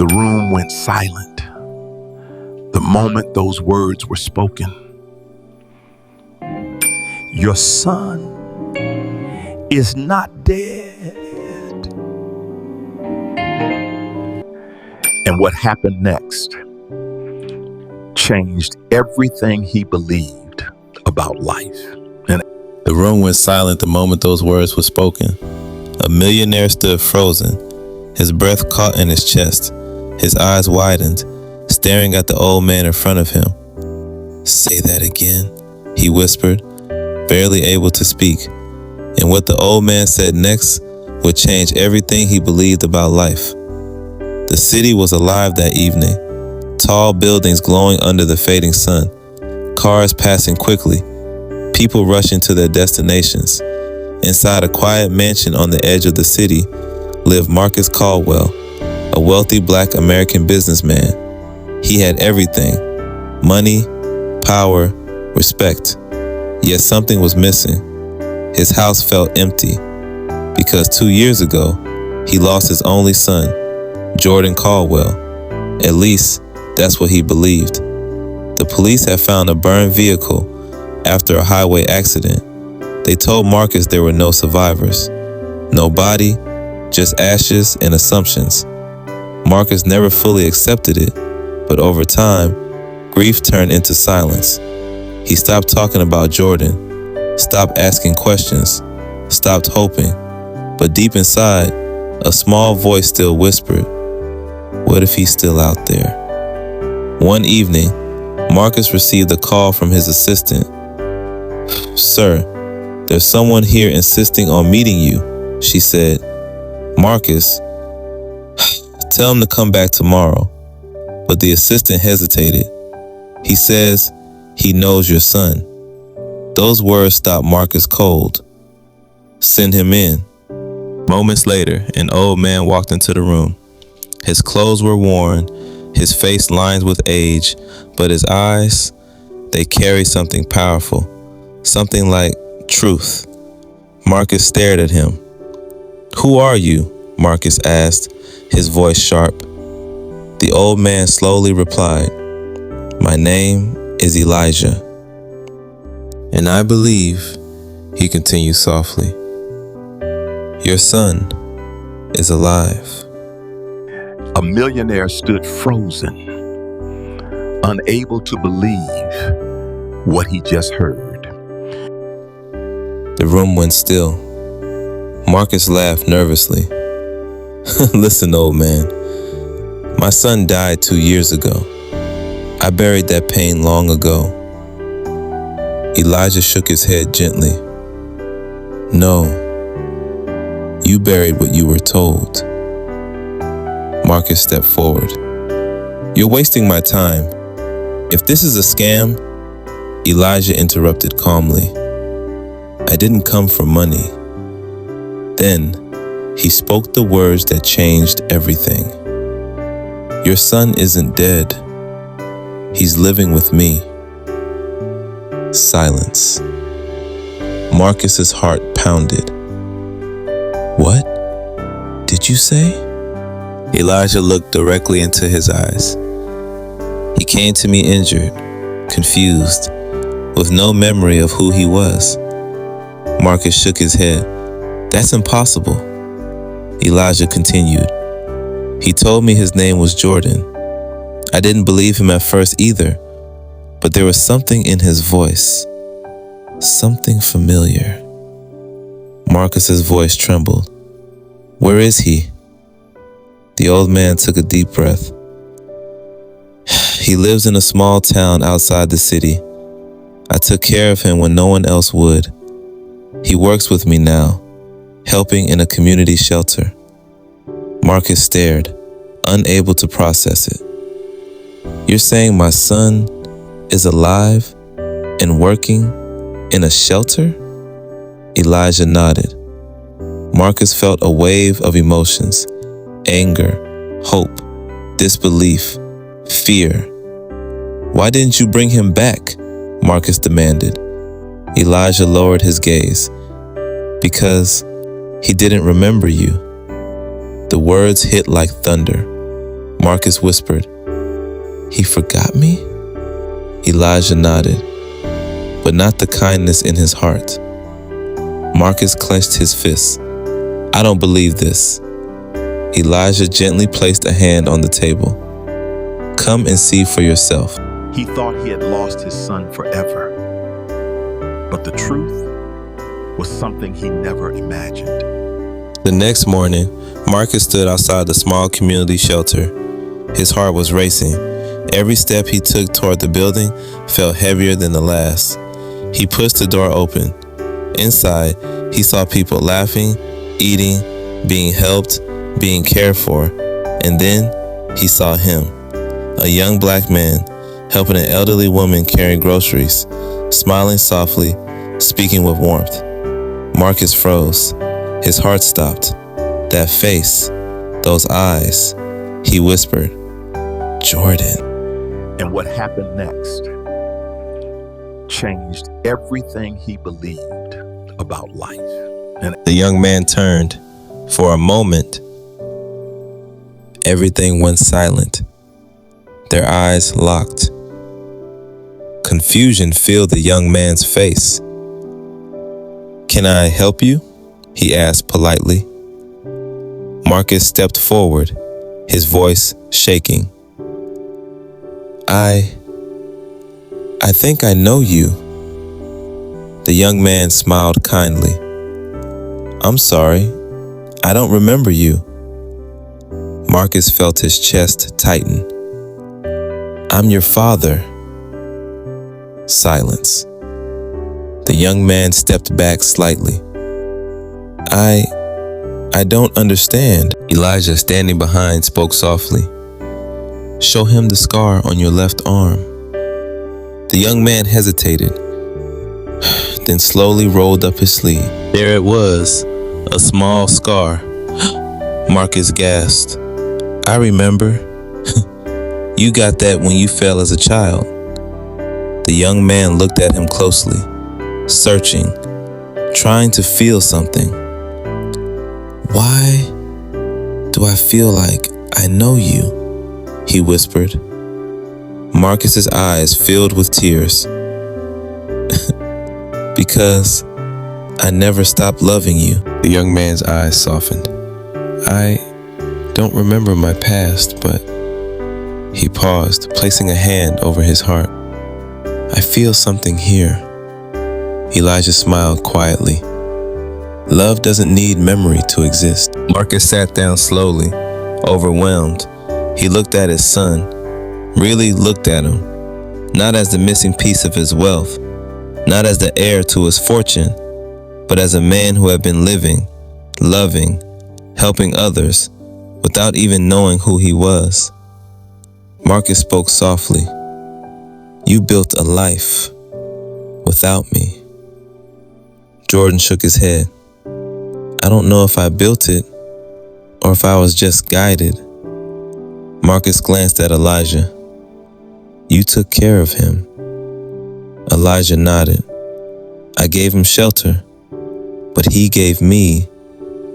The room went silent the moment those words were spoken. Your son is not dead. And what happened next changed everything he believed about life. The room went silent the moment those words were spoken. A millionaire stood frozen, his breath caught in his chest, his eyes widened, staring at the old man in front of him. "Say that again," he whispered, barely able to speak. And what the old man said next would change everything he believed about life. The city was alive that evening, tall buildings glowing under the fading sun, cars passing quickly, people rushing to their destinations. Inside a quiet mansion on the edge of the city lived Marcus Caldwell, a wealthy Black American businessman. He had everything: money, power, respect. Yet something was missing. His house felt empty because 2 years ago, he lost his only son, Jordan Caldwell. At least, that's what he believed. The police had found a burned vehicle after a highway accident. They told Marcus there were no survivors. No body, just ashes and assumptions. Marcus never fully accepted it, but over time, grief turned into silence. He stopped talking about Jordan, stopped asking questions, stopped hoping. But deep inside, a small voice still whispered, "What if he's still out there?" One evening, Marcus received a call from his assistant. "Sir, there's someone here insisting on meeting you," she said. "Marcus, tell him to come back tomorrow." But the assistant hesitated. "He says he knows your son." Those words stopped Marcus cold. "Send him in." Moments later, an old man walked into the room. His clothes were worn, his face lined with age, but his eyes, they carried something powerful, something like truth. Marcus stared at him. "Who are you?" Marcus asked, his voice sharp. The old man slowly replied, "My name is Elijah. And I believe," he continued softly, "your son is alive." A millionaire stood frozen, unable to believe what he just heard. The room went still. Marcus laughed nervously. "Listen, old man, my son died 2 years ago. I buried that pain long ago." Elijah shook his head gently. "No, you buried what you were told." Marcus stepped forward. "You're wasting my time. If this is a scam," Elijah interrupted calmly, "I didn't come for money." Then he spoke the words that changed everything. "Your son isn't dead. He's living with me." Silence. Marcus's heart pounded. "What did you say?" Elijah looked directly into his eyes. "He came to me injured, confused, with no memory of who he was." Marcus shook his head. "That's impossible." Elijah continued. "He told me his name was Jordan. I didn't believe him at first either, but there was something in his voice, something familiar." Marcus's voice trembled. "Where is he?" The old man took a deep breath. "He lives in a small town outside the city. I took care of him when no one else would. He works with me now, helping in a community shelter." Marcus stared, unable to process it. "You're saying my son is alive and working in a shelter?" Elijah nodded. Marcus felt a wave of emotions: anger, hope, disbelief, fear. "Why didn't you bring him back?" Marcus demanded. Elijah lowered his gaze. "Because he didn't remember you." The words hit like thunder. Marcus whispered. He forgot me? Elijah nodded, but not the kindness in his heart. Marcus clenched his fists. I don't believe this. Elijah gently placed a hand on the table. Come and see for yourself. He thought he had lost his son forever. But the truth was something he never imagined. The next morning, Marcus stood outside the small community shelter. His heart was racing. Every step he took toward the building felt heavier than the last. He pushed the door open. Inside, he saw people laughing, eating, being helped, being cared for. And then he saw him, a young black man, helping an elderly woman carrying groceries, smiling softly, speaking with warmth. Marcus froze. His heart stopped. That face, those eyes. He whispered, Jordan. And what happened next changed everything he believed about life. And The young man turned. For a moment, everything went silent. Their eyes locked. Confusion filled the young man's face. Can I help you? He asked politely. Marcus stepped forward, his voice shaking. I think I know you. The young man smiled kindly. I'm sorry, I don't remember you. Marcus felt his chest tighten. I'm your father. Silence. The young man stepped back slightly. I don't understand. Elijah, standing behind, spoke softly. Show him the scar on your left arm. The young man hesitated, then slowly rolled up his sleeve. There it was, a small scar. Marcus gasped. I remember. You got that when you fell as a child. The young man looked at him closely, searching, trying to feel something. Why do I feel like I know you? He whispered. Marcus's eyes filled with tears. Because I never stopped loving you. The young man's eyes softened. I don't remember my past, but... He paused, placing a hand over his heart. I feel something here. Elijah smiled quietly. Love doesn't need memory to exist. Marcus sat down slowly, overwhelmed. He looked at his son, really looked at him, not as the missing piece of his wealth, not as the heir to his fortune, but as a man who had been living, loving, helping others, without even knowing who he was. Marcus spoke softly. You built a life without me. Jordan shook his head. I don't know if I built it or if I was just guided. Marcus glanced at Elijah. You took care of him. Elijah nodded. I gave him shelter, but he gave me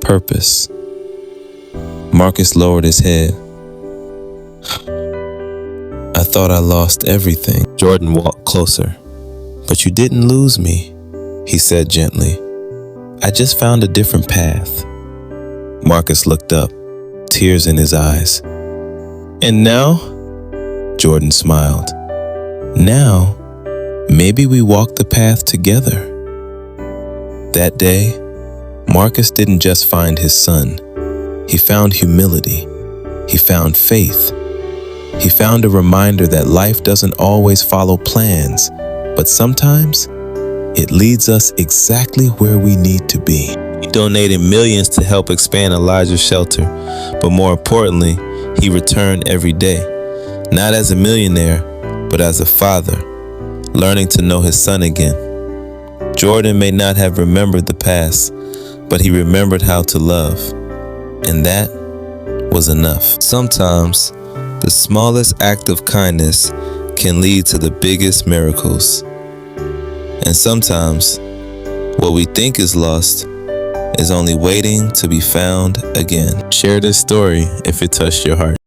purpose. Marcus lowered his head. I thought I lost everything. Jordan walked closer. But you didn't lose me, he said gently. I just found a different path. Marcus looked up, tears in his eyes. And now? Jordan smiled. Now, maybe we walk the path together. That day, Marcus didn't just find his son. He found humility. He found faith. He found a reminder that life doesn't always follow plans, but sometimes it leads us exactly where we need to be. He donated millions to help expand Elijah's shelter, but more importantly, he returned every day, not as a millionaire, but as a father, learning to know his son again. Jordan may not have remembered the past, but he remembered how to love, and that was enough. Sometimes, the smallest act of kindness can lead to the biggest miracles. And sometimes, what we think is lost is only waiting to be found again. Share this story if it touched your heart.